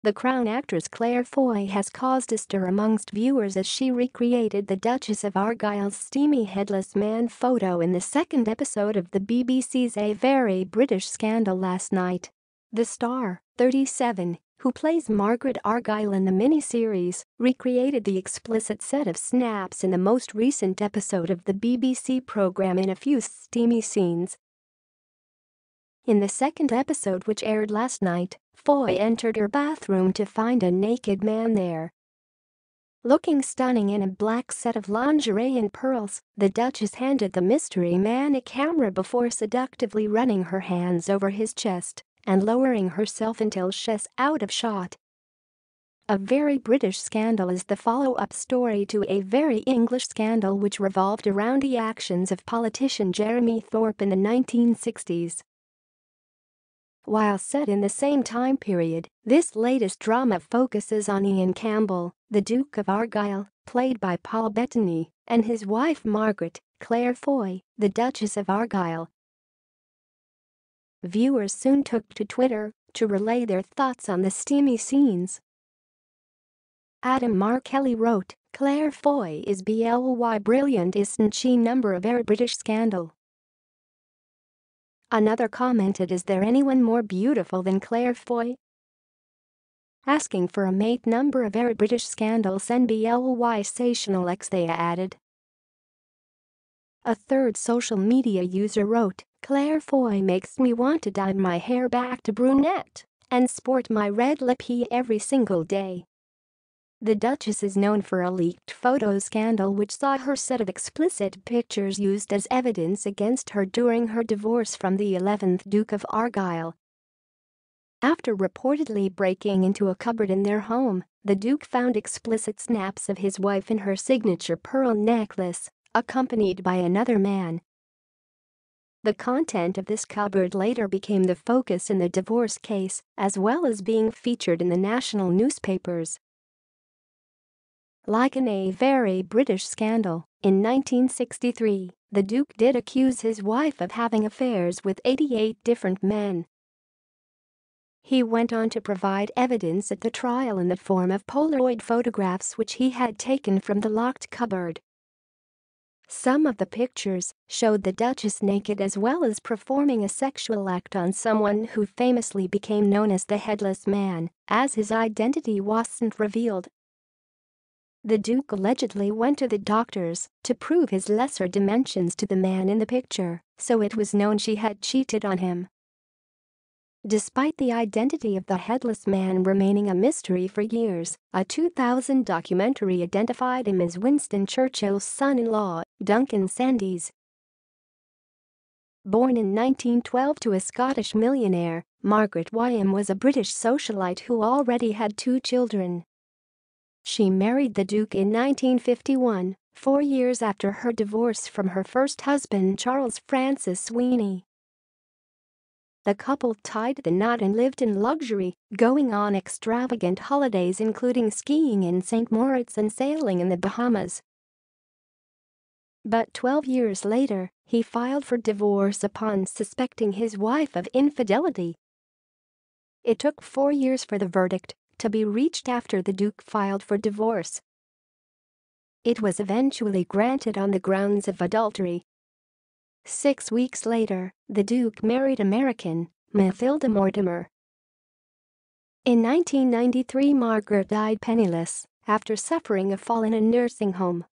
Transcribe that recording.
The Crown actress Claire Foy has caused a stir amongst viewers as she recreated the Duchess of Argyll's steamy headless man photo in the second episode of the BBC's A Very British Scandal last night. The star, 37, who plays Margaret Argyll in the miniseries, recreated the explicit set of snaps in the most recent episode of the BBC programme in a few steamy scenes. In the second episode, which aired last night, Foy entered her bathroom to find a naked man there. Looking stunning in a black set of lingerie and pearls, the Duchess handed the mystery man a camera before seductively running her hands over his chest and lowering herself until she's out of shot. A Very British Scandal is the follow-up story to A Very English Scandal, which revolved around the actions of politician Jeremy Thorpe in the 1960s. While set in the same time period, this latest drama focuses on Ian Campbell, the Duke of Argyll, played by Paul Bettany, and his wife Margaret, Claire Foy, the Duchess of Argyll. Viewers soon took to Twitter to relay their thoughts on the steamy scenes. Adam Mark Kelly wrote, "Claire Foy is bly brilliant, isn't she? A Very British Scandal." Another commented, "Is there anyone more beautiful than Claire Foy?" Asking for a mate. A Very British Scandal sensational X, they added. A third social media user wrote, "Claire Foy makes me want to dye my hair back to brunette and sport my red lippy every single day." The Duchess is known for a leaked photo scandal which saw her set of explicit pictures used as evidence against her during her divorce from the 11th Duke of Argyll. After reportedly breaking into a cupboard in their home, the Duke found explicit snaps of his wife in her signature pearl necklace, accompanied by another man. The content of this cupboard later became the focus in the divorce case, as well as being featured in the national newspapers. Like in A Very British Scandal, in 1963, the Duke did accuse his wife of having affairs with 88 different men. He went on to provide evidence at the trial in the form of Polaroid photographs which he had taken from the locked cupboard. Some of the pictures showed the Duchess naked as well as performing a sexual act on someone who famously became known as the Headless Man, as his identity wasn't revealed. The Duke allegedly went to the doctors to prove his lesser dimensions to the man in the picture, so it was known she had cheated on him. Despite the identity of the Headless Man remaining a mystery for years, a 2000 documentary identified him as Winston Churchill's son-in-law, Duncan Sandys. Born in 1912 to a Scottish millionaire, Margaret Wyam was a British socialite who already had 2 children. She married the Duke in 1951, 4 years after her divorce from her first husband Charles Francis Sweeney. The couple tied the knot and lived in luxury, going on extravagant holidays including skiing in St. Moritz and sailing in the Bahamas. But 12 years later, he filed for divorce upon suspecting his wife of infidelity. It took 4 years for the verdict to be reached after the Duke filed for divorce. It was eventually granted on the grounds of adultery. 6 weeks later, the Duke married American Mathilda Mortimer. In 1993, Margaret died penniless after suffering a fall in a nursing home.